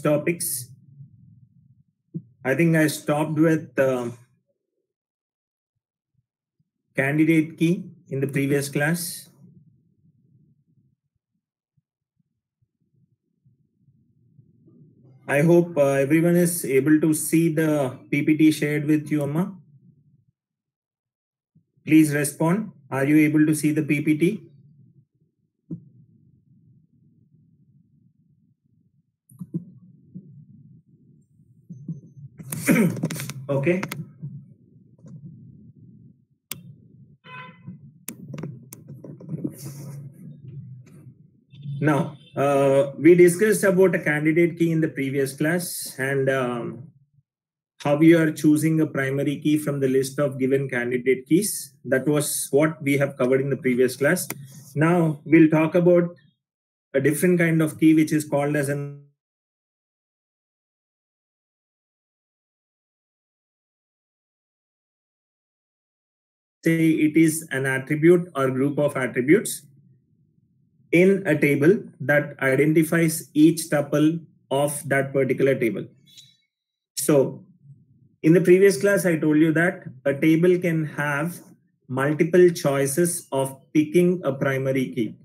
topics. I think I stopped with candidate key in the previous class. I hope everyone is able to see the PPT shared with you, Amma. Please respond. Are you able to see the PPT? Okay. Now, we discussed about a candidate key in the previous class and how you are choosing a primary key from the list of given candidate keys. That was what we have covered in the previous class. Now, we'll talk about a different kind of key which is called as an say it is an attribute or group of attributes in a table that identifies each tuple of that particular table. So in the previous class, I told you that a table can have multiple choices of picking a primary key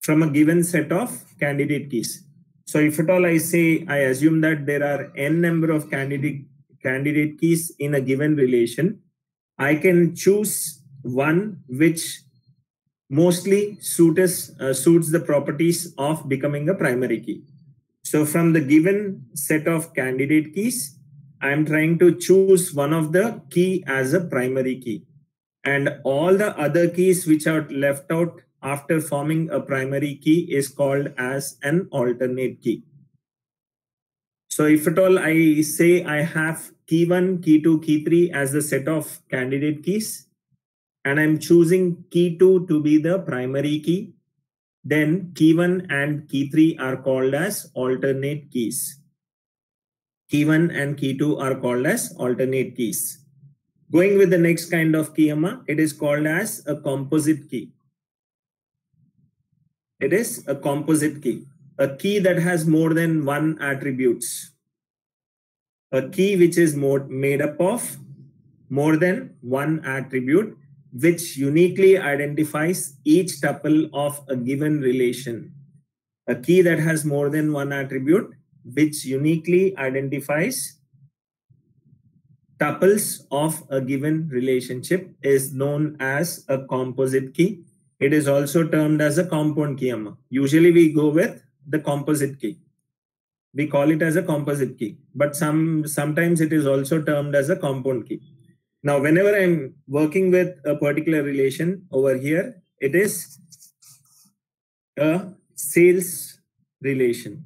from a given set of candidate keys. So if at all I say, I assume that there are n number of candidate keys in a given relation, I can choose one which mostly suits the properties of becoming a primary key. So from the given set of candidate keys, I am trying to choose one of the key as a primary key. And all the other keys which are left out after forming a primary key is called as an alternate key. So if at all I say I have key 1, key 2, key 3 as the set of candidate keys, and I'm choosing key 2 to be the primary key, then key 1 and key 3 are called as alternate keys. Key 1 and key 2 are called as alternate keys. Going with the next kind of key, Amma, it is called as a composite key. It is a composite key, a key that has more than one attributes. A key which is made up of more than one attribute, which uniquely identifies each tuple of a given relation. A key that has more than one attribute, which uniquely identifies tuples of a given relationship is known as a composite key. It is also termed as a compound key. Usually we go with the composite key. We call it as a composite key, but sometimes it is also termed as a compound key. Now, whenever I'm working with a particular relation over here, it is a sales relation.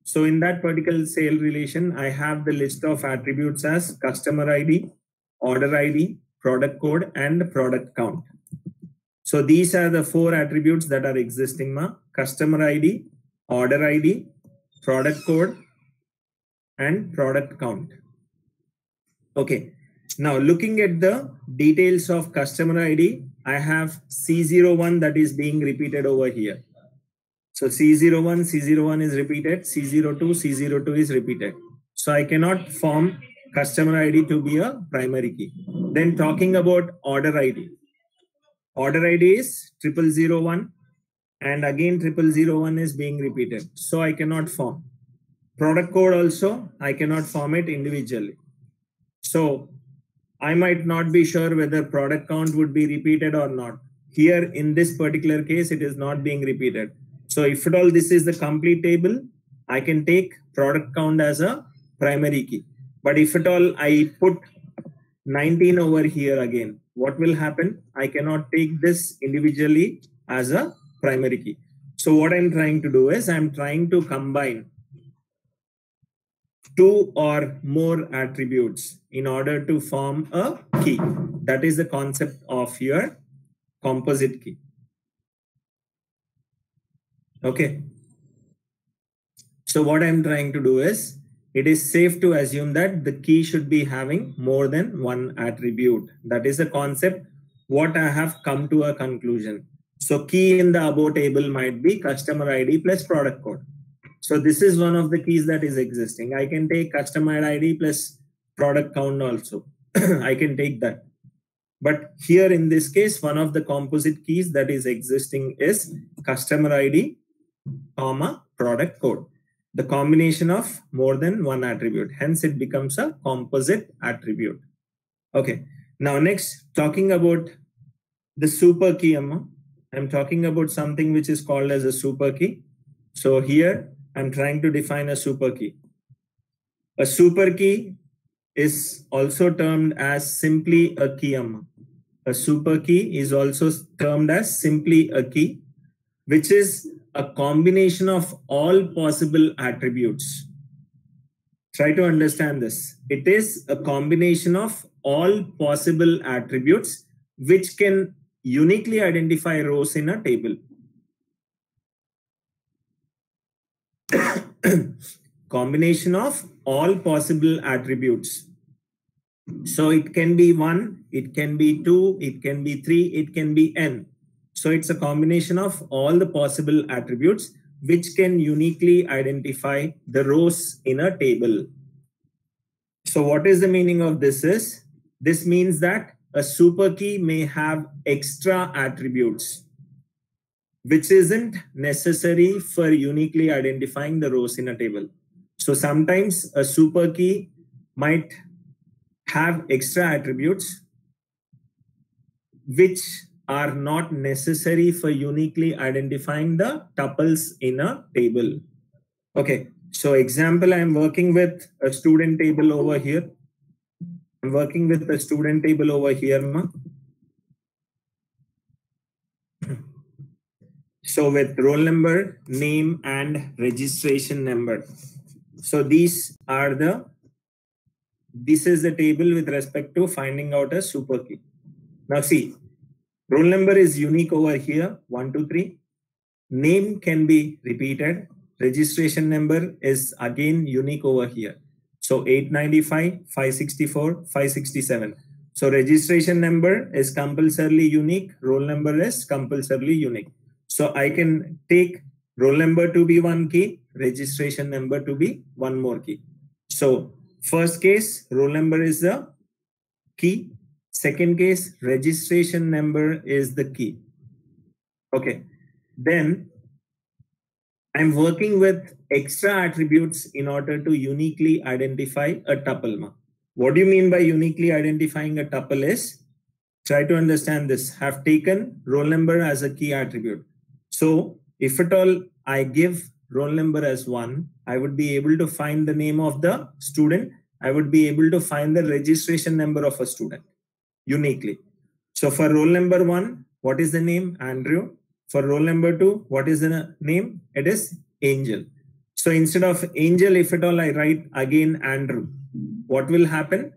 So in that particular sale relation, I have the list of attributes as customer ID, order ID, product code, and product count. So these are the 4 attributes that are existing, customer ID, order ID, product code, and product count. Okay. Now looking at the details of customer ID, I have C01 that is being repeated over here. So C01 is repeated, C02 is repeated. So I cannot form customer ID to be a primary key. Then talking about order ID. Order ID is 0001 and again 0001 is being repeated. So I cannot form. Product code also, I cannot form it individually. So I might not be sure whether product count would be repeated or not. Here in this particular case, it is not being repeated. So if at all this is the complete table, I can take product count as a primary key. But if at all I put 19 over here again, what will happen? I cannot take this individually as a primary key. So what I'm trying to do is I'm trying to combine 2 or more attributes in order to form a key. That is the concept of your composite key. Okay. So what I'm trying to do is, it is safe to assume that the key should be having more than one attribute. That is the concept, what I have come to a conclusion. So key in the above table might be customer ID plus product code. So this is one of the keys that is existing. I can take customer ID plus product count also. I can take that. But here in this case, one of the composite keys that is existing is customer ID, comma, product code. The combination of more than one attribute. Hence, it becomes a composite attribute. Okay. Now, next, talking about the super key, I'm talking about something which is called as a super key. So here, I'm trying to define a super key. A super key is also termed as simply a key. A super key is also termed as simply a key, which is a combination of all possible attributes. Try to understand this. It is a combination of all possible attributes which can uniquely identify rows in a table. Combination of all possible attributes. So it can be 1, it can be 2, it can be 3, it can be n. So it's a combination of all the possible attributes which can uniquely identify the rows in a table. So what is the meaning of this is? This means that a super key may have extra attributes which isn't necessary for uniquely identifying the rows in a table. So sometimes a super key might have extra attributes which are not necessary for uniquely identifying the tuples in a table. Okay, so example, I'm working with a student table over here. I'm working with a student table over here. So with roll number, name, and registration number. So this is the table with respect to finding out a super key. Now see, roll number is unique over here, 1, 2, 3. Name can be repeated. Registration number is again unique over here. So 895, 564, 567. So registration number is compulsorily unique. Roll number is compulsorily unique. So I can take roll number to be one key, registration number to be one more key. So first case, roll number is the key. Second case, registration number is the key. Okay. Then I'm working with extra attributes in order to uniquely identify a tuple. What do you mean by uniquely identifying a tuple is? Try to understand this. Have taken roll number as a key attribute. So if at all I give roll number as 1, I would be able to find the name of the student. I would be able to find the registration number of a student uniquely. So for roll number 1, what is the name? Andrew. For roll number 2, what is the name? It is Angel. So instead of Angel, if at all I write again Andrew, what will happen?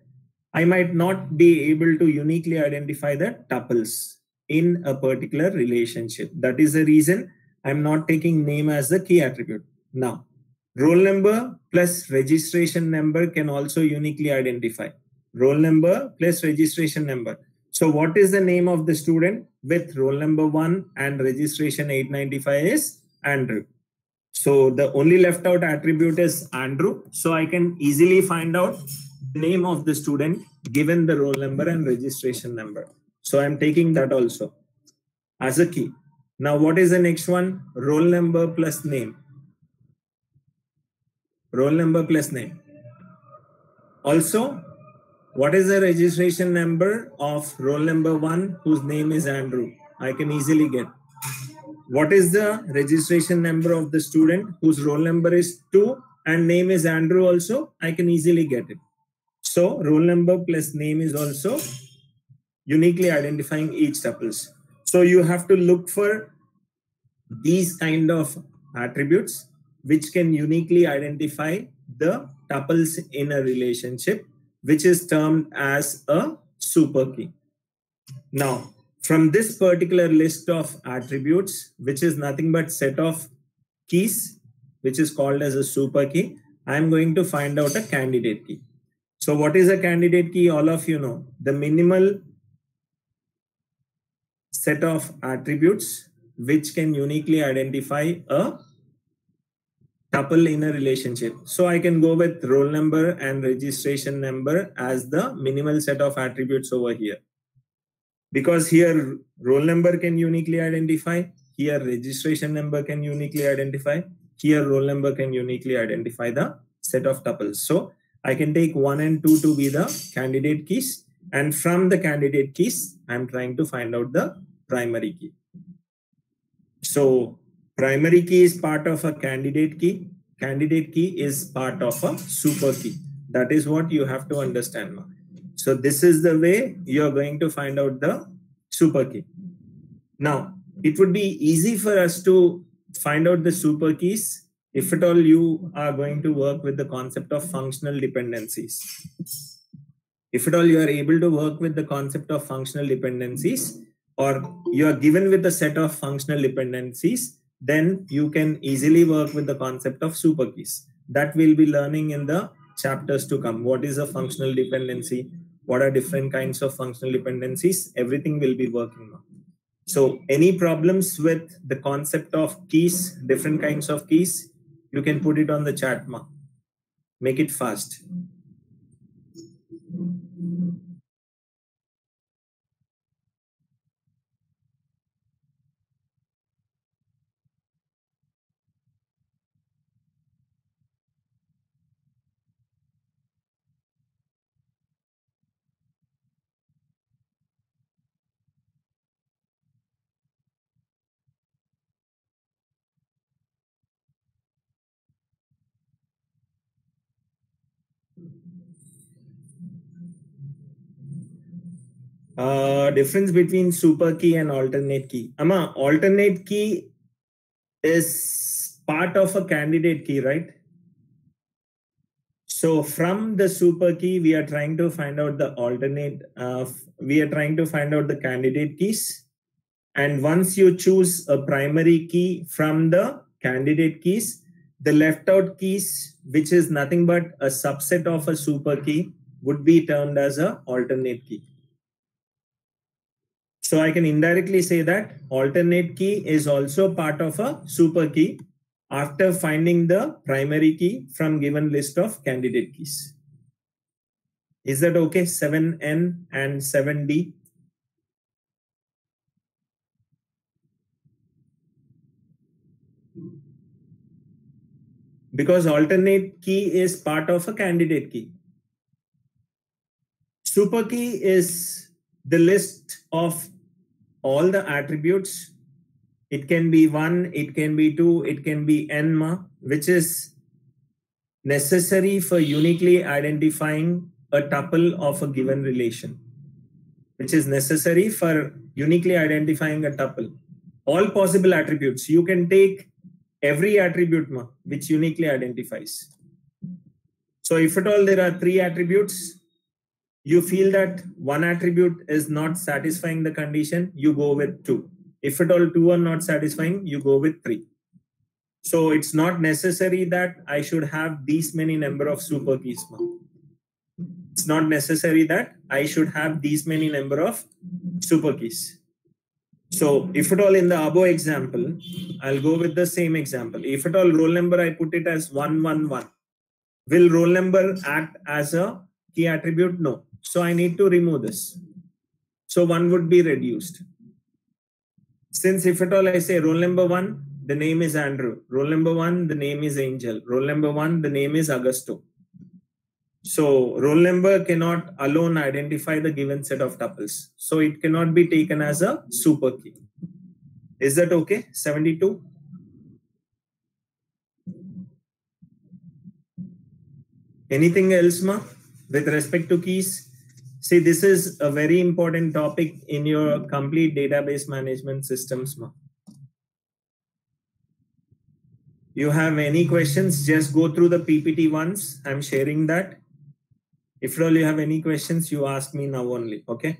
I might not be able to uniquely identify the tuples in a particular relationship. That is the reason I'm not taking name as the key attribute. Now, roll number plus registration number can also uniquely identify. Roll number plus registration number. So what is the name of the student with roll number 1 and registration 895 is Andrew. So the only left out attribute is Andrew. So I can easily find out the name of the student given the roll number and registration number. So I'm taking that also as a key. Now what is the next one? Roll number plus name. Roll number plus name. Also, what is the registration number of roll number 1 whose name is Andrew? I can easily get. What is the registration number of the student whose roll number is 2 and name is Andrew also? I can easily get it. So roll number plus name is also uniquely identifying each tuples. So you have to look for these kind of attributes which can uniquely identify the tuples in a relationship, which is termed as a super key. Now, from this particular list of attributes, which is nothing but set of keys, which is called as a super key, I'm going to find out a candidate key. So what is a candidate key? All of you know. The minimal set of attributes which can uniquely identify a tuple in a relationship. So I can go with roll number and registration number as the minimal set of attributes over here. Because here roll number can uniquely identify, here registration number can uniquely identify, here roll number can uniquely identify the set of tuples. So I can take 1 and 2 to be the candidate keys, and from the candidate keys, I'm trying to find out the primary key. So primary key is part of a candidate key. Candidate key is part of a super key. That is what you have to understand now. So this is the way you're going to find out the super key. Now, it would be easy for us to find out the super keys if at all you are going to work with the concept of functional dependencies. If at all you are able to work with the concept of functional dependencies, or you are given with a set of functional dependencies, then you can easily work with the concept of super keys. That we'll be learning in the chapters to come. What is a functional dependency? What are different kinds of functional dependencies? Everything will be working on. So any problems with the concept of keys, different kinds of keys, you can put it on the chat, ma. Make it fast. Difference between super key and alternate key. Amma, alternate key is part of a candidate key, right? So from the super key, we are trying to find out the alternate, we are trying to find out the candidate keys. And once you choose a primary key from the candidate keys, the left out keys, which is nothing but a subset of a super key, would be termed as an alternate key. So I can indirectly say that alternate key is also part of a super key after finding the primary key from given list of candidate keys. Is that okay? 7N and 7D. Because alternate key is part of a candidate key. Super key is the list of all the attributes. It can be 1, it can be 2, it can be n, which is necessary for uniquely identifying a tuple of a given relation, which is necessary for uniquely identifying a tuple. All possible attributes. You can take every attribute which uniquely identifies. So if at all there are 3 attributes, you feel that one attribute is not satisfying the condition, you go with 2. If at all 2 are not satisfying, you go with 3. So it's not necessary that I should have these many number of super keys. It's not necessary that I should have these many number of super keys. So if at all in the above example, I'll go with the same example. If at all roll number, I put it as 111. Will roll number act as a key attribute? No. So I need to remove this. So 1 would be reduced. Since if at all I say roll number 1, the name is Andrew. Roll number 1, the name is Angel. Roll number 1, the name is Augusto. So roll number cannot alone identify the given set of tuples. So it cannot be taken as a super key. Is that okay? 72? Anything else, ma, with respect to keys? See, this is a very important topic in your complete database management systems, ma. You have any questions, just go through the PPT once. I'm sharing that. If at all you have any questions, you ask me now only, okay?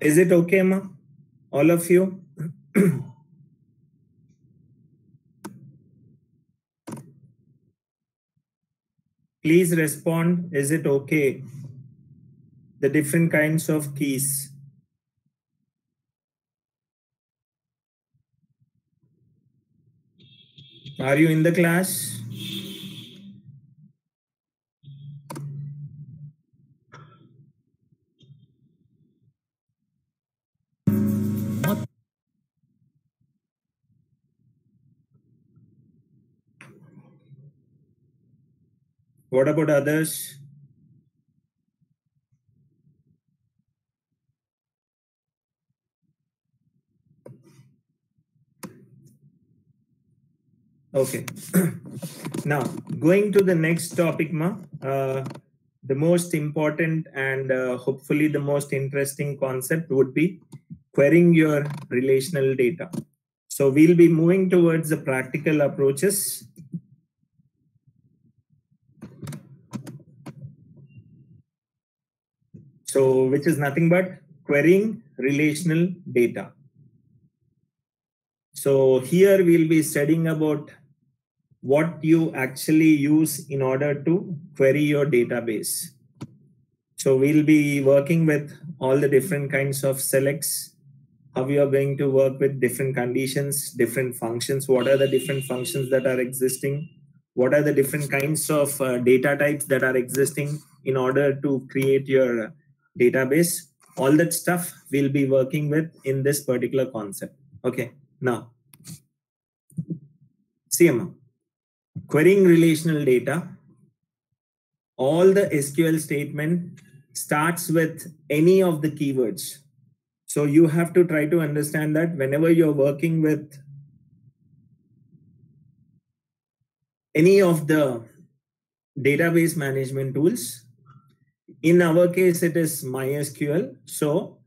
Is it okay, ma? All of you? Please respond. Is it okay? The different kinds of keys. Are you in the class? What about others? Okay. Now, going to the next topic, ma. The most important and hopefully the most interesting concept would be querying your relational data. So we'll be moving towards the practical approaches. So which is nothing but querying relational data. So here we'll be studying about what you actually use in order to query your database. So we'll be working with all the different kinds of selects, how we are going to work with different conditions, different functions, what are the different functions that are existing, what are the different kinds of data types that are existing in order to create your database. All that stuff we'll be working with in this particular concept. Okay, now, CMA. Querying relational data, all the SQL statement starts with any of the keywords. So you have to try to understand that whenever you're working with any of the database management tools, in our case, it is MySQL. So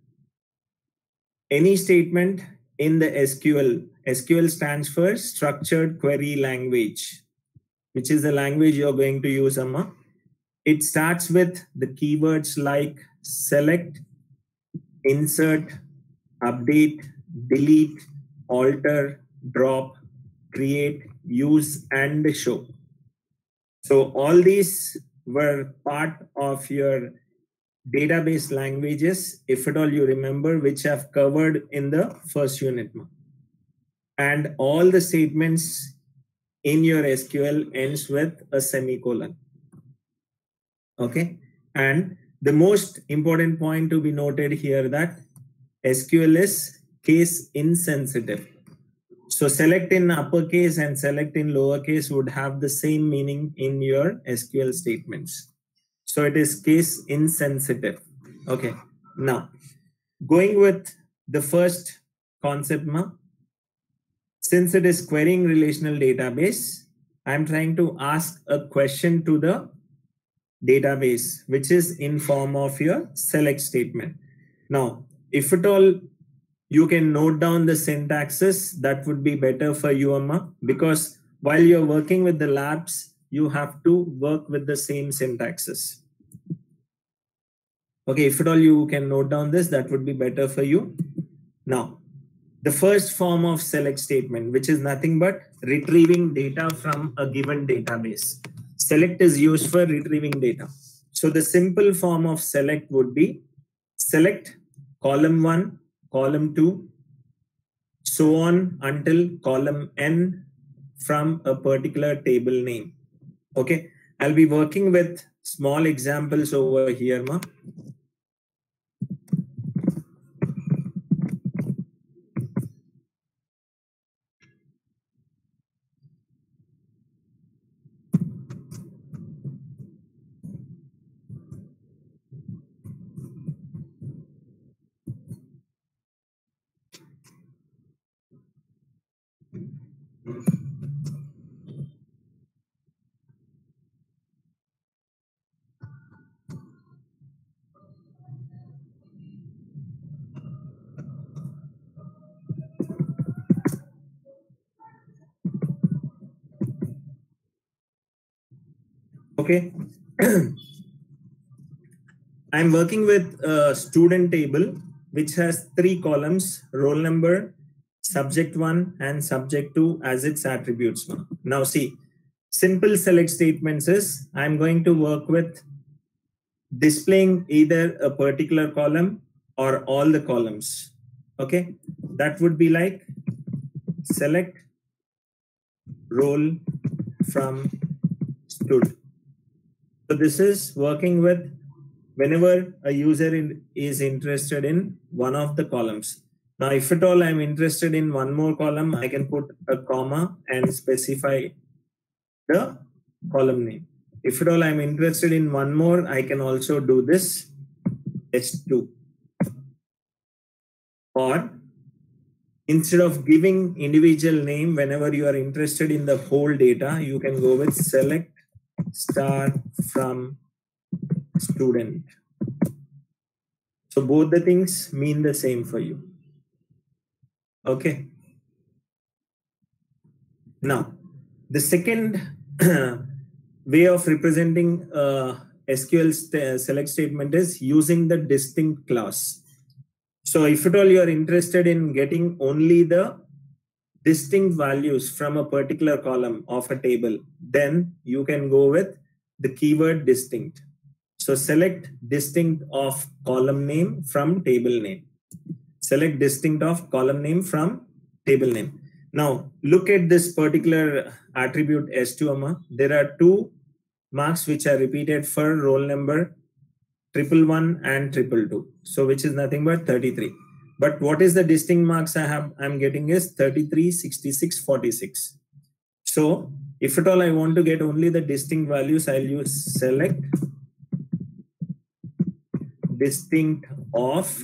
any statement in the SQL stands for Structured Query Language, which is the language you're going to use, Amma. It starts with the keywords like select, insert, update, delete, alter, drop, create, use, and show. So all these were part of your database languages, if at all you remember, which I've covered in the first unit. And all the statements in your SQL ends with a semicolon. Okay. And the most important point to be noted here that SQL is case insensitive. So select in uppercase and select in lowercase would have the same meaning in your SQL statements. So it is case insensitive. Okay. Now, going with the first concept, since it is querying relational database, I'm trying to ask a question to the database, which is in form of your select statement. Now, if at all you can note down the syntaxes, that would be better for you, Amma, because while you're working with the labs, you have to work with the same syntaxes. Okay, if at all you can note down this, that would be better for you. Now, the first form of select statement, which is nothing but retrieving data from a given database. Select is used for retrieving data. So the simple form of select would be select column 1, column 2, so on until column n from a particular table name. Okay, I'll be working with small examples over here, ma. Okay. I'm working with a student table which has 3 columns, roll number, subject 1 and subject 2 as its attributes. Now see, simple select statements is I'm going to work with displaying either a particular column or all the columns. Okay, that would be like select roll from stud. So this is working with whenever a user is interested in one of the columns. Now, if at all I'm interested in one more column, I can put a comma and specify the column name. If at all I'm interested in one more, I can also do this S2. Or instead of giving individual name, whenever you are interested in the whole data, you can go with select star from student. So both the things mean the same for you. Okay. Now, the second way of representing SQL select statement is using the distinct clause. So if at all you are interested in getting only the distinct values from a particular column of a table, then you can go with the keyword distinct. So select distinct of column name from table name. Select distinct of column name from table name. Now look at this particular attribute S2, Amma. There are 2 marks which are repeated for roll number 111 and 222. So which is nothing but 33. But what is the distinct marks I'm getting is 33, 66, 46. So if at all I want to get only the distinct values, I'll use select distinct of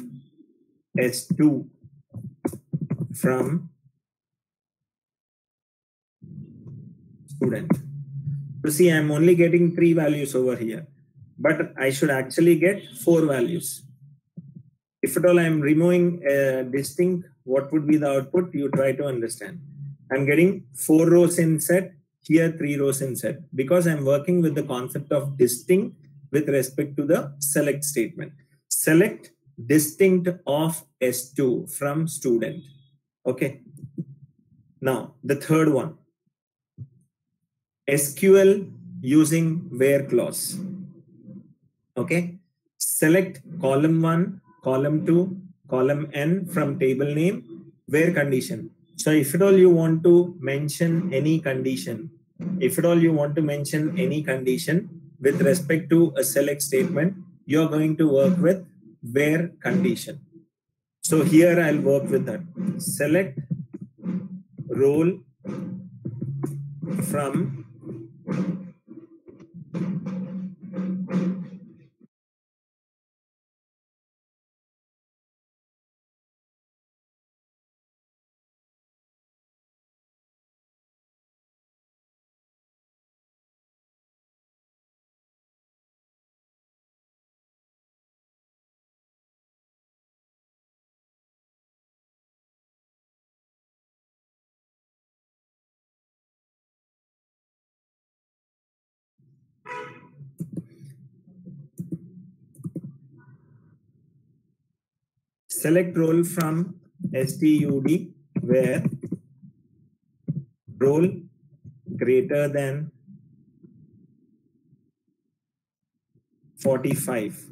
S2 from student. So see, I'm only getting 3 values over here, but I should actually get 4 values. If at all I'm removing distinct, what would be the output? You try to understand. I'm getting 4 rows in set, here 3 rows in set, because I'm working with the concept of distinct with respect to the select statement. Select distinct of S2 from student. Okay. Now the third one, SQL using where clause. Okay. Select column 1, column 2, column n from table name, where condition. So if at all you want to mention any condition, with respect to a select statement, you're going to work with where condition. So here I'll work with that. Select roll from select roll from STUD where roll greater than 45.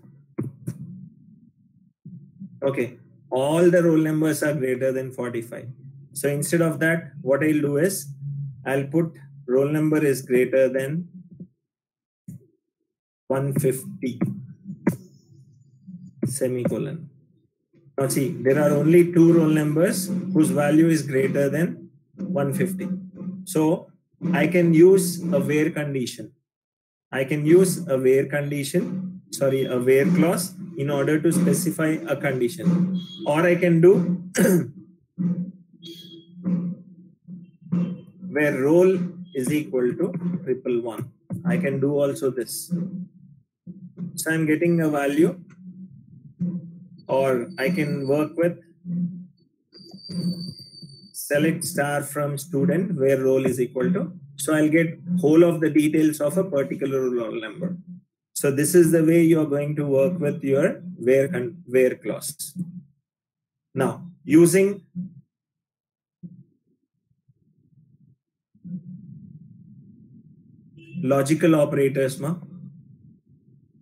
Okay, all the roll numbers are greater than 45. So instead of that, what I'll do is I'll put roll number is greater than 150 semicolon. Now see, there are only 2 roll numbers whose value is greater than 150. So I can use a where condition. I can use a where condition, sorry, a where clause in order to specify a condition. Or I can do where roll is equal to 111. I can do also this. So I'm getting a value, or I can work with select star from student where roll is equal to. So I'll get whole of the details of a particular roll number. So this is the way you are going to work with your where clause. Now, using logical operators,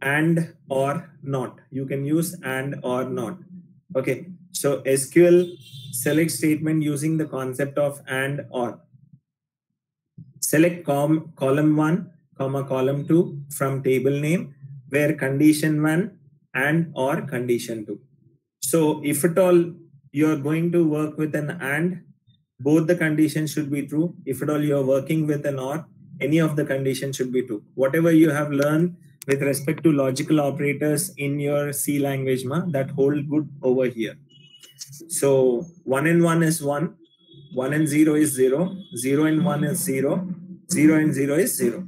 and or not. You can use and or not. Okay. So SQL select statement using the concept of and or. Select column 1, column 2 from table name where condition 1 and or condition 2. So if at all you're going to work with an and, both the conditions should be true. If at all you're working with an or, any of the conditions should be true. Whatever you have learned with respect to logical operators in your C language, that hold good over here. So 1 and 1 is 1, 1 and 0 is 0, 0 and 1 is 0, 0 and 0 is 0.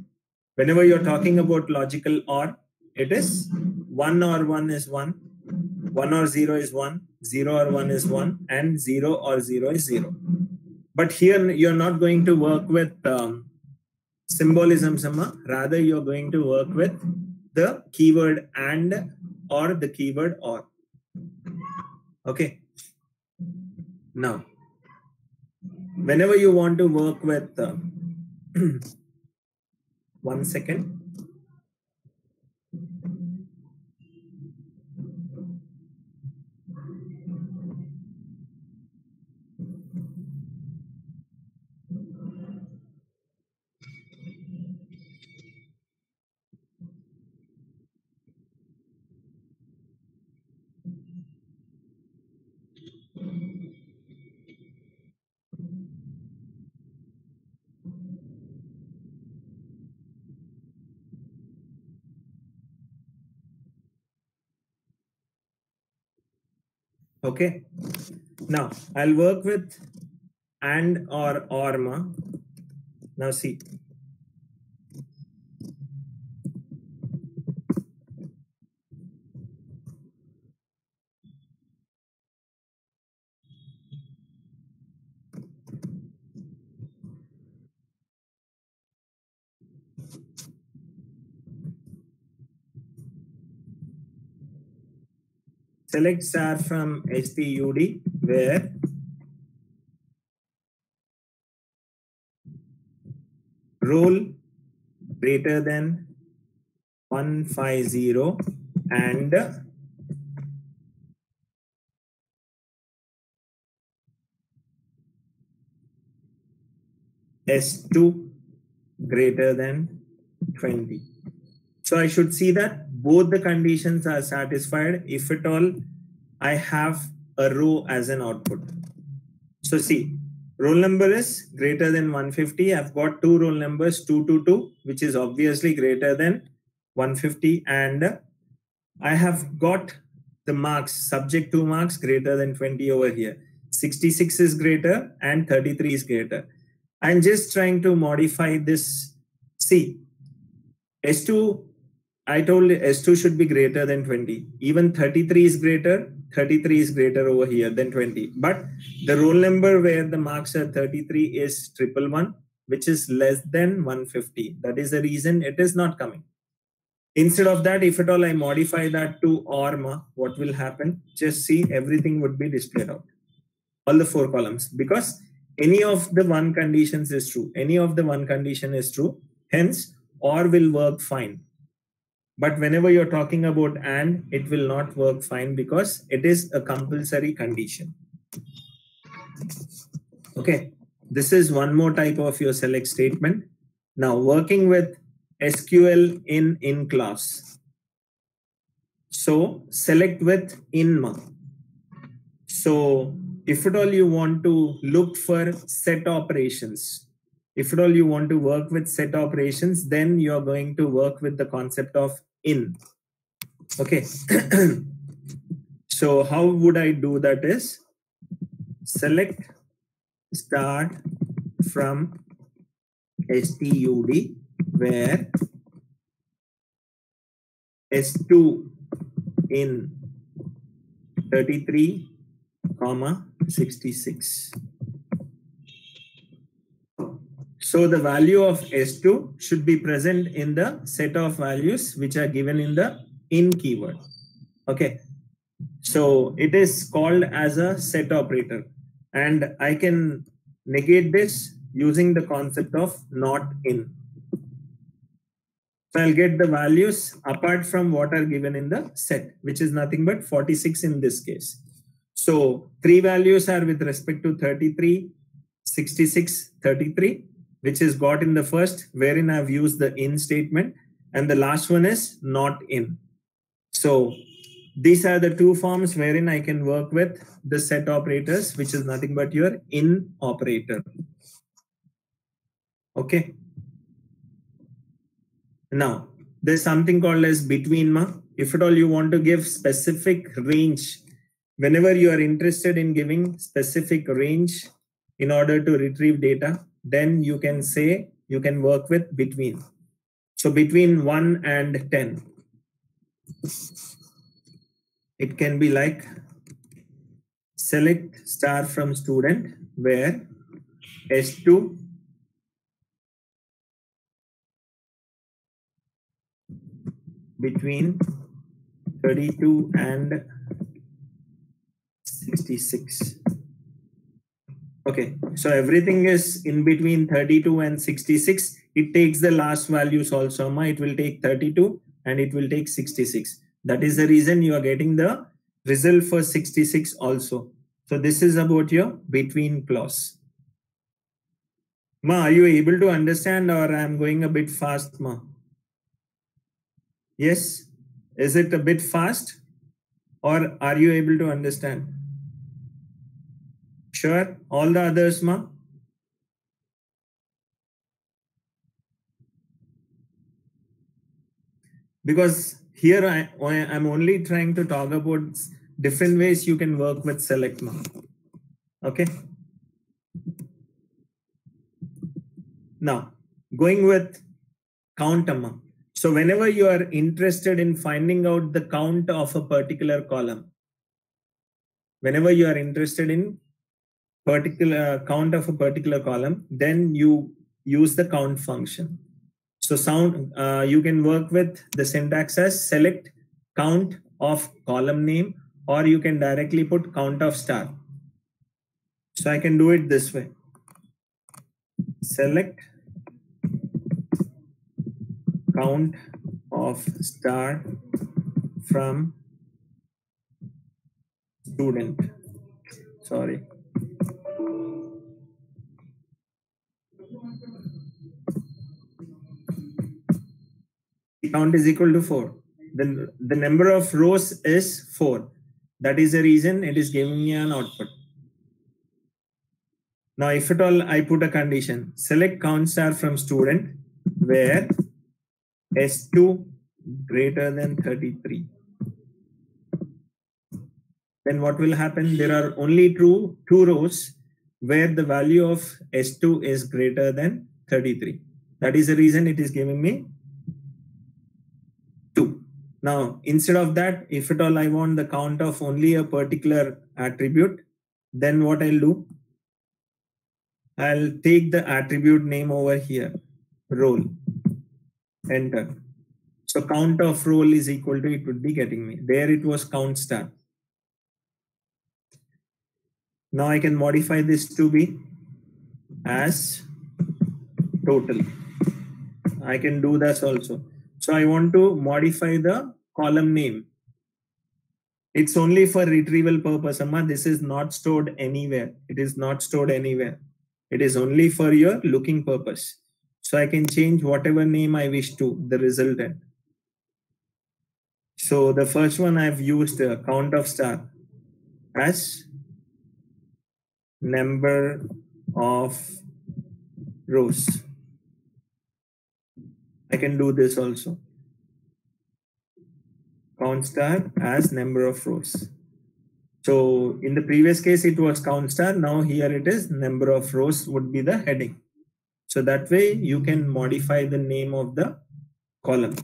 Whenever you're talking about logical or, it is 1 or 1 is 1, 1 or 0 is 1, 0 or 1 is 1, and 0 or 0 is 0. But here you're not going to work with symbolism, rather you're going to work with the keyword and or the keyword or. Okay. Now, whenever you want to work with, 1 second. Okay. Now I'll work with and or. Now see. Select star from STUD where roll greater than 150 and S2 greater than 20. So I should see that both the conditions are satisfied if at all I have a row as an output. So see, roll number is greater than 150. I've got two roll numbers, 222, which is obviously greater than 150. And I have got the marks, subject to marks greater than 20 over here. 66 is greater and 33 is greater. I'm just trying to modify this. See, S2, I told S2 should be greater than 20. Even 33 is greater. 33 is greater over here than 20. But the roll number where the marks are 33 is 111, which is less than 150. That is the reason it is not coming. Instead of that, if at all I modify that to or, what will happen? Just see, everything would be displayed out. All the 4 columns. Because any of the one conditions is true. Any of the one condition is true. Hence, or will work fine. But whenever you're talking about and, it will not work fine because it is a compulsory condition. Okay, this is one more type of your select statement. Now working with SQL in class. So select with in. So if at all you want to look for set operations, if at all you want to work with set operations, then you're going to work with the concept of in. Okay. So how would I do that is select start from STUD where S2 in 33, 66. So the value of S2 should be present in the set of values which are given in the in keyword. Okay. So it is called as a set operator, and I can negate this using the concept of not in. So I'll get the values apart from what are given in the set, which is nothing but 46 in this case. So three values are with respect to 33, 66, 33, which is got in the first, wherein I've used the in statement, and the last one is not in. So these are the two forms wherein I can work with the set operators, which is nothing but your in operator. Okay. Now, there's something called as between ma. If at all you want to give specific range, whenever you are interested in giving specific range in order to retrieve data, then you can say you can work with between. So between 1 and 10. It can be like select star from student where S2 between 32 and 66. Okay, so everything is in between 32 and 66. It takes the last values also. It will take 32 and it will take 66. That is the reason you are getting the result for 66 also. So this is about your between clause. Ma, are you able to understand, or I am going a bit fast, ma? Yes? Is it a bit fast, or are you able to understand? Sure. All the others, ma? Because here I'm only trying to talk about different ways you can work with select, ma. Okay. Now, going with count, ma. So whenever you are interested in finding out the count of a particular column, whenever you are interested in particular count of a particular column, then you use the count function. So you can work with the syntax as select count of column name, or you can directly put count of star. So I can do it this way. Select count of star from student. Sorry. Count is equal to 4. Then the number of rows is 4. That is the reason it is giving me an output. Now, if at all I put a condition, select count star from student where S2 greater than 33. Then what will happen? There are only two rows where the value of S2 is greater than 33. That is the reason it is giving me 2. Now, instead of that, if at all I want the count of only a particular attribute, then what I'll do? I'll take the attribute name over here, role, enter. So count of role is equal to, it would be getting me. There it was count star. Now I can modify this to be as total. I can do this also. So I want to modify the column name. It's only for retrieval purpose, Amma. This is not stored anywhere. It is not stored anywhere. It is only for your looking purpose. So I can change whatever name I wish to the resultant. So the first one I've used count of star as number of rows. I can do this also. Count star as number of rows. So in the previous case, it was count star. Now here it is number of rows would be the heading. So that way you can modify the name of the column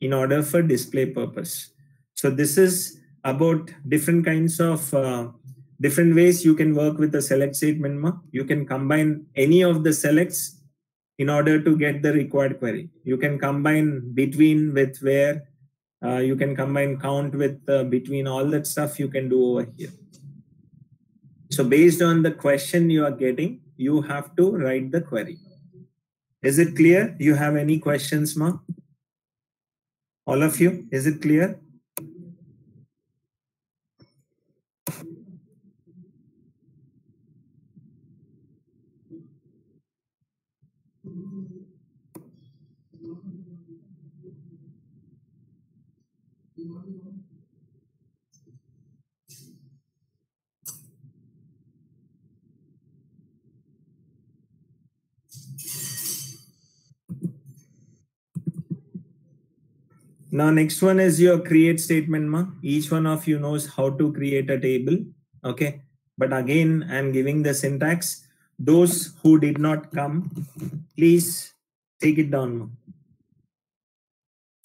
in order for display purpose. So this is about different kinds of different ways you can work with the select statement. You can combine any of the selects in order to get the required query. You can combine between with where, You can combine count with between, all that stuff you can do over here. So based on the question you are getting, you have to write the query. Is it clear? You have any questions, Ma? All of you, is it clear? Now, next one is your create statement, Ma. Each one of you knows how to create a table. Okay. But again, I'm giving the syntax. Those who did not come, please take it down, Ma.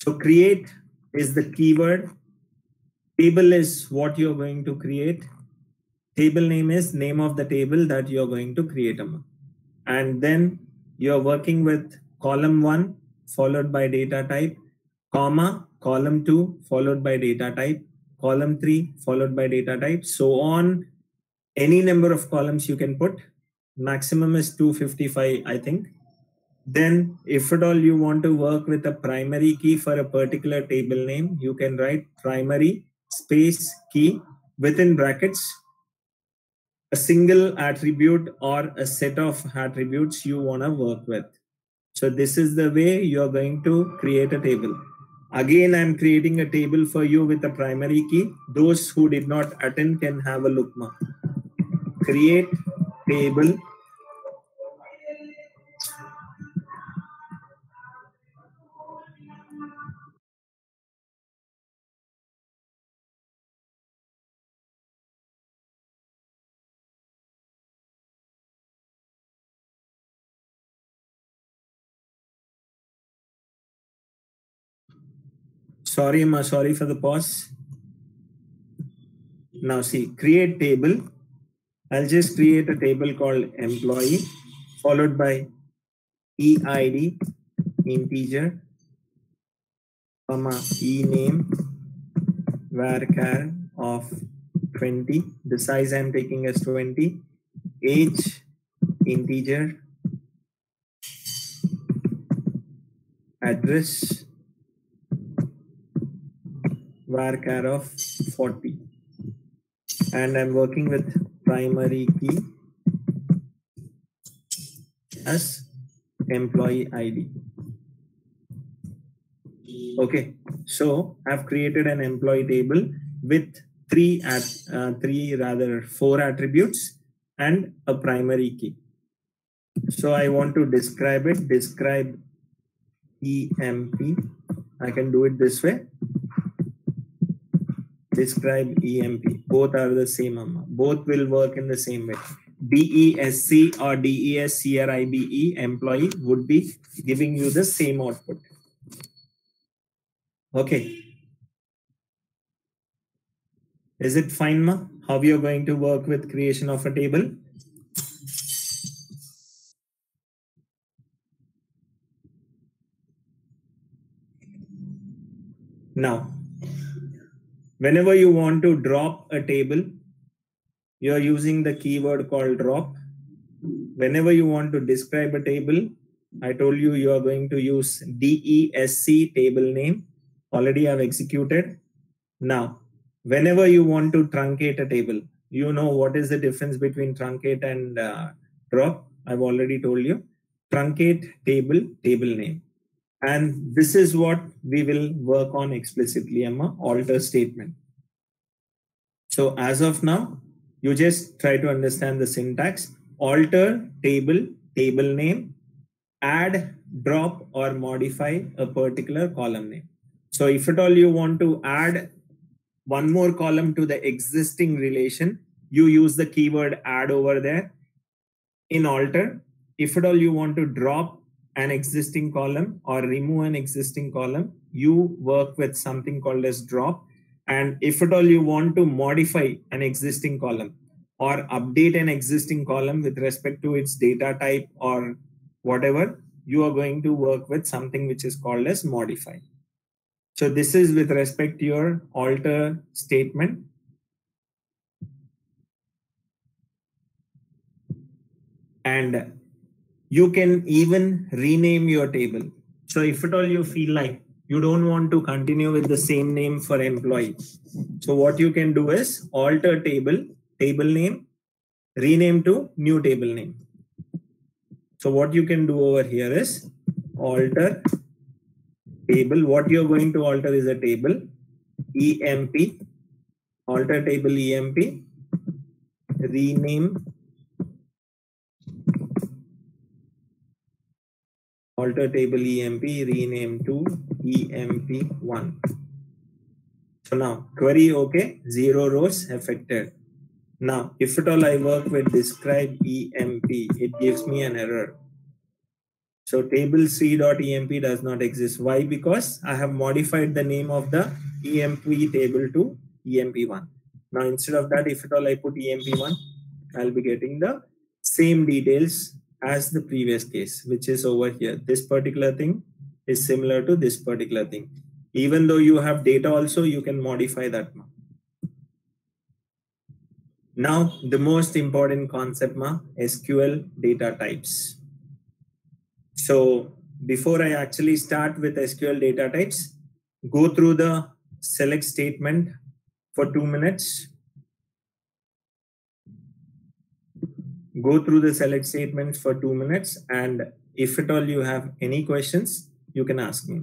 So create is the keyword. Table is what you're going to create. Table name is name of the table that you're going to create, Ma. And then you're working with column 1 followed by data type, comma, column 2 followed by data type, column 3 followed by data type, so on. Any number of columns you can put. Maximum is 255, I think. Then if at all you want to work with a primary key for a particular table name, you can write primary space key within brackets, a single attribute or a set of attributes you want to work with. So this is the way you're going to create a table. Again, I'm creating a table for you with a primary key. Those who did not attend can have a look now. Create table. Sorry, Ma, sorry for the pause. Now see, create table. I'll just create a table called employee, followed by EID, integer, comma, ename, varchar of 20. The size I'm taking as 20. Age, integer. Address, varchar of 40. And I'm working with primary key as employee ID. Okay, so I've created an employee table with four attributes and a primary key. So I want to describe it. Describe EMP. I can do it this way. Describe EMP. Both are the same. Both will work in the same way. DESC or DESCRIBE employee would be giving you the same output. Okay. Is it fine, Ma? How you're going to work with creation of a table? Now, whenever you want to drop a table, you're using the keyword called drop. Whenever you want to describe a table, I told you you are going to use DESC table name. Already I've executed. Now, whenever you want to truncate a table, you know what is the difference between truncate and drop. I've already told you. Truncate table, table name. And this is what we will work on explicitly, Amma, alter statement. So as of now, you just try to understand the syntax. Alter table, table name, add, drop, or modify a particular column name. So if at all you want to add one more column to the existing relation, you use the keyword add over there in alter. If at all you want to drop an existing column or remove an existing column, you work with something called as drop. And if at all you want to modify an existing column or update an existing column with respect to its data type or whatever, you are going to work with something which is called as modify. So this is with respect to your alter statement. And you can even rename your table. So if at all you feel like you don't want to continue with the same name for employee, so what you can do is alter table name, rename to new table name. So what you can do over here is alter table. What you're going to alter is a table, EMP, alter table EMP, rename, alter table EMP, rename to EMP1. So now query okay, 0 rows affected. Now, if at all I work with describe EMP, it gives me an error. So table c.emp does not exist. Why? Because I have modified the name of the EMP table to EMP1. Now, instead of that, if at all I put EMP1, I'll be getting the same details as the previous case, which is over here. This particular thing is similar to this particular thing. Even though you have data also, you can modify that. Now, the most important concept, SQL data types. So before I actually start with SQL data types, go through the select statement for 2 minutes. Go through the select statements for 2 minutes. And if at all you have any questions, you can ask me.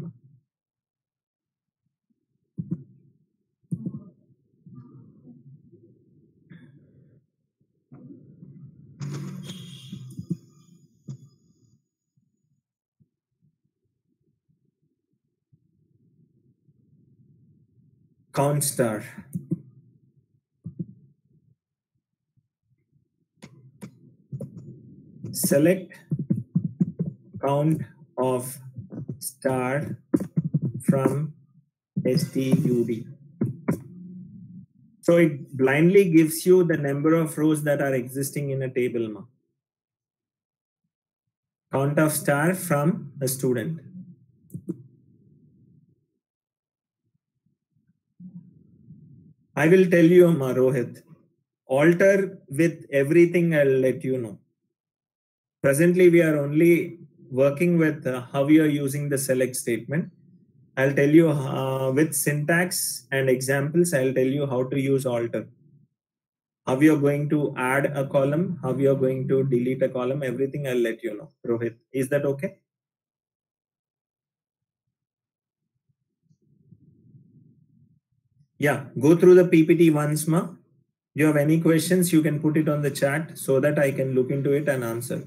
Count star. Select count of star from STUD. So it blindly gives you the number of rows that are existing in a table. Count of star from a student. I will tell you, Rohit. Alter with everything, I'll let you know. Presently, we are only working with how we are using the select statement. I'll tell you with syntax and examples, I'll tell you how to use alter. How you're going to add a column, how you're going to delete a column, everything I'll let you know. Rohit, is that okay? Yeah, go through the PPT once, ma. You have any questions, you can put it on the chat so that I can look into it and answer.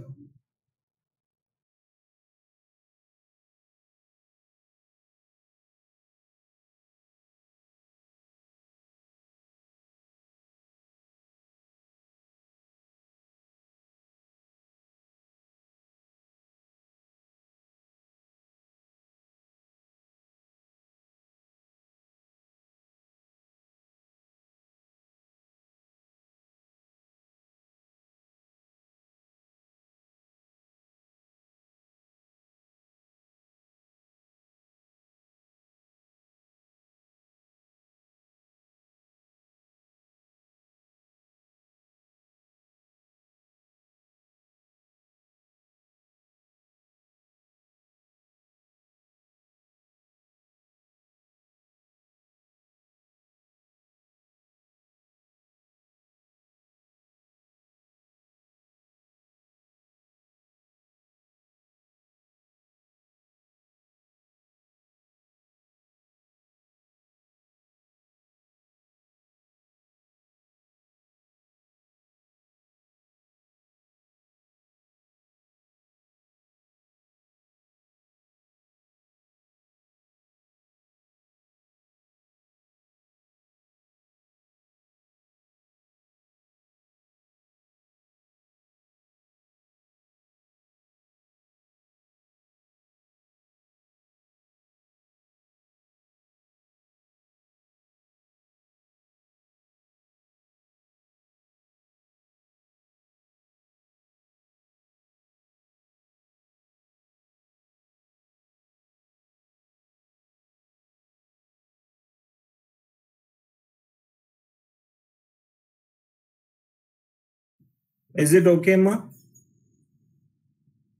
Is it okay, ma?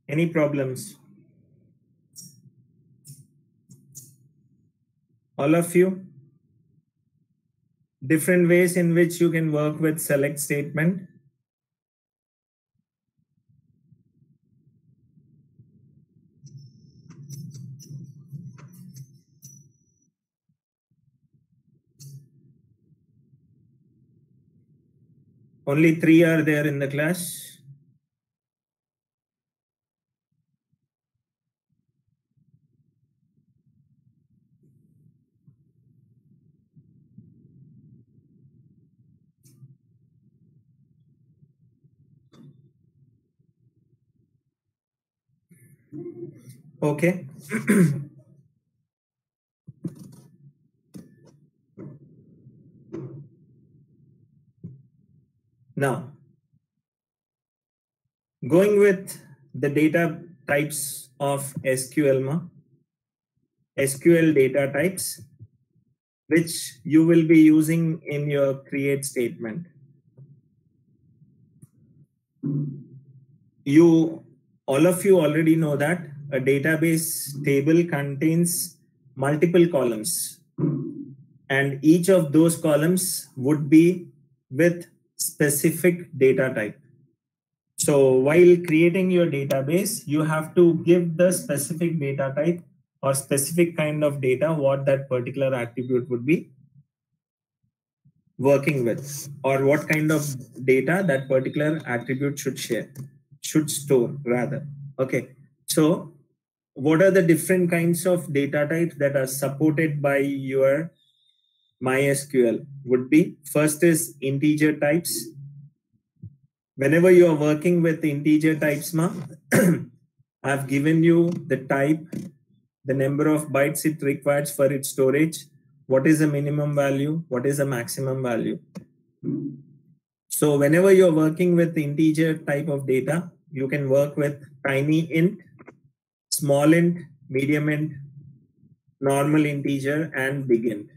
Any problems? All of you? Different ways in which you can work with select statement. Only 3 are there in the class. Okay. Now, going with the data types of SQL, SQL data types, which you will be using in your create statement. All of you already know that a database table contains multiple columns, and each of those columns would be with specific data type. So while creating your database, you have to give the specific data type or specific kind of data what that particular attribute would be working with, or what kind of data that particular attribute should store rather. Okay, so what are the different kinds of data types that are supported by your MySQL? Would be, first is integer types. Whenever you are working with integer types, I've given you the type, the number of bytes it requires for its storage, what is the minimum value, what is the maximum value. So whenever you're working with integer type of data, you can work with tiny int, small int, medium int, normal integer, and big int.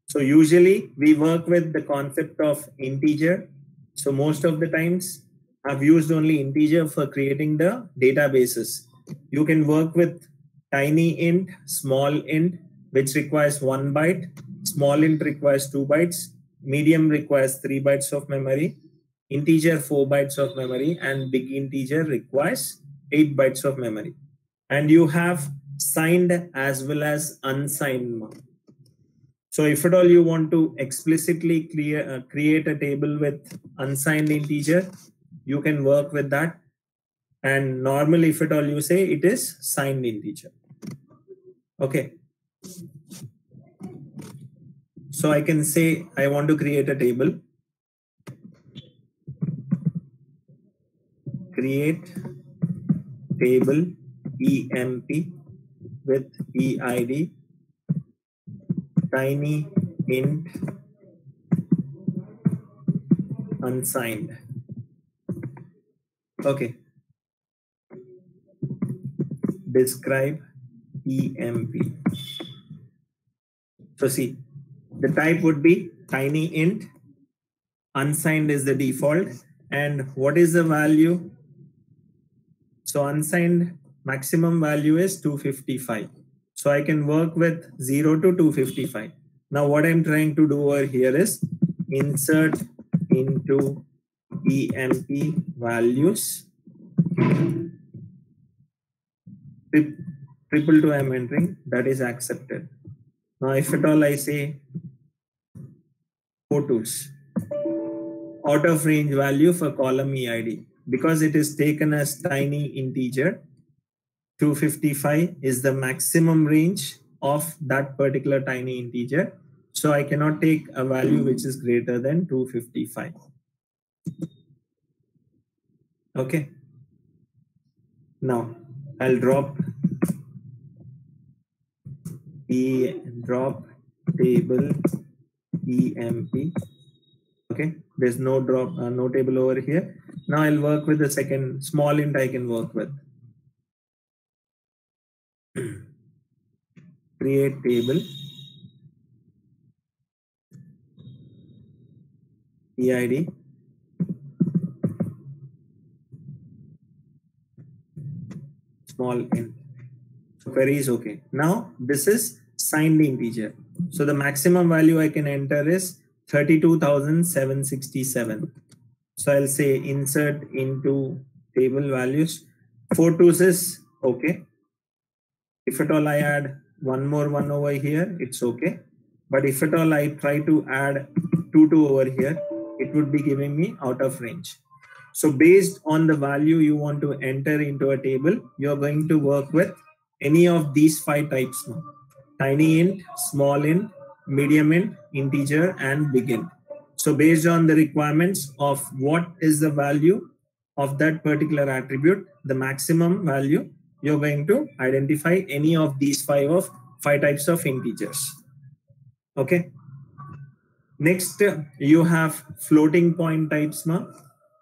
So usually we work with the concept of integer. So most of the times I've used only integer for creating the databases. You can work with tiny int, small int, which requires 1 byte, small int requires 2 bytes, medium requires 3 bytes of memory, integer 4 bytes of memory, and big integer requires 8 bytes of memory. And you have signed as well as unsigned. So if at all you want to explicitly create a table with unsigned integer, you can work with that. And normally, if at all you say it is signed integer. Okay. So I can say I want to create a table. Create table EMP with EID tiny int unsigned. Okay. Describe EMP. So see, the type would be tiny int, unsigned is the default, and what is the value? So unsigned maximum value is 255. So I can work with 0 to 255. Now what I'm trying to do over here is insert into EMP values. Triple 2 I'm entering, that is accepted. Now if at all I say photos, out of range value for column EID, because it is taken as tiny integer, 255 is the maximum range of that particular tiny integer. So I cannot take a value which is greater than 255. Okay. Now I'll drop table EMP. Okay, there's no table over here. Now I'll work with the second small int I can work with. Create table EID small int. So query is okay. Now this is signed integer. So the maximum value I can enter is 32,767. So I'll say insert into table values. 4 twos is okay. If at all I add one more one over here, it's okay. But if at all I try to add 2 over here, it would be giving me out of range. So based on the value you want to enter into a table, you're going to work with any of these 5 types now. Tiny int, small int, medium int, integer, and big int. So based on the requirements of what is the value of that particular attribute, the maximum value, you're going to identify any of these 5 types of integers. Okay. Next, you have floating point types now,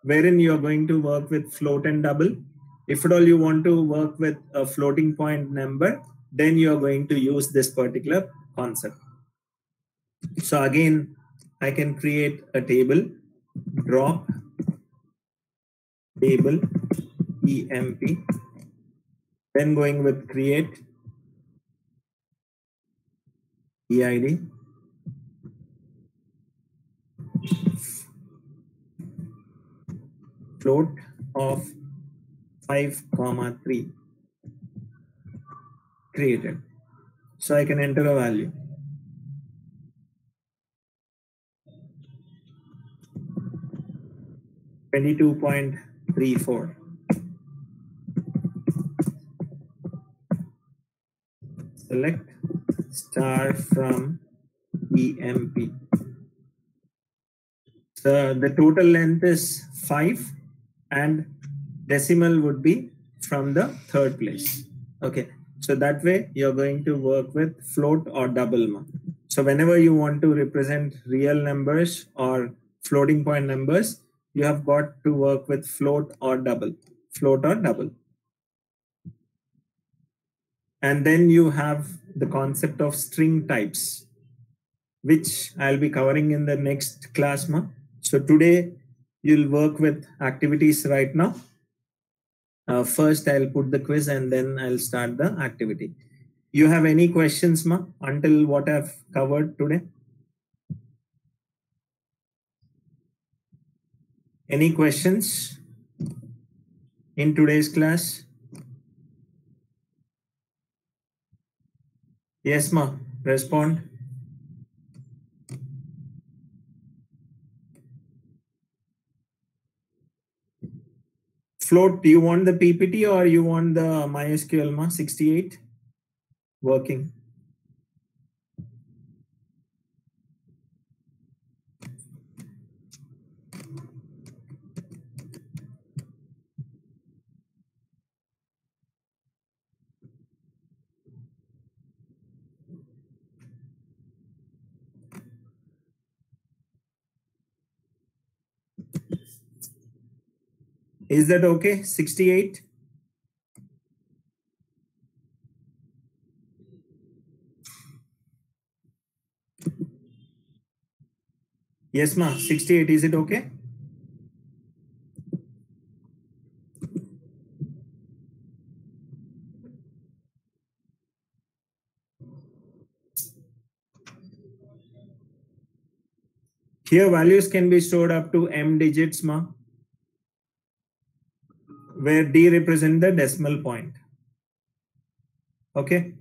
wherein you're going to work with float and double. If at all you want to work with a floating point number, then you're going to use this particular concept. So again, I can create a table, drop table emp, then going with create eid, float of 5,3 created. So I can enter a value. $22.34. Select star from EMP. So the total length is 5 and decimal would be from the third place. Okay. So that way you're going to work with float or double. So whenever you want to represent real numbers or floating point numbers, you have got to work with float or double. And then you have the concept of string types, which I'll be covering in the next class. So today you'll work with activities right now. First, I'll put the quiz and then I'll start the activity. You have any questions, until what I've covered today? Any questions in today's class? Yes, respond. Float, do you want the PPT or you want the MySQL 68 working? Is that okay? 68? Yes, 68. Is it okay? Here values can be stored up to m digits, where D represent the decimal point. Okay.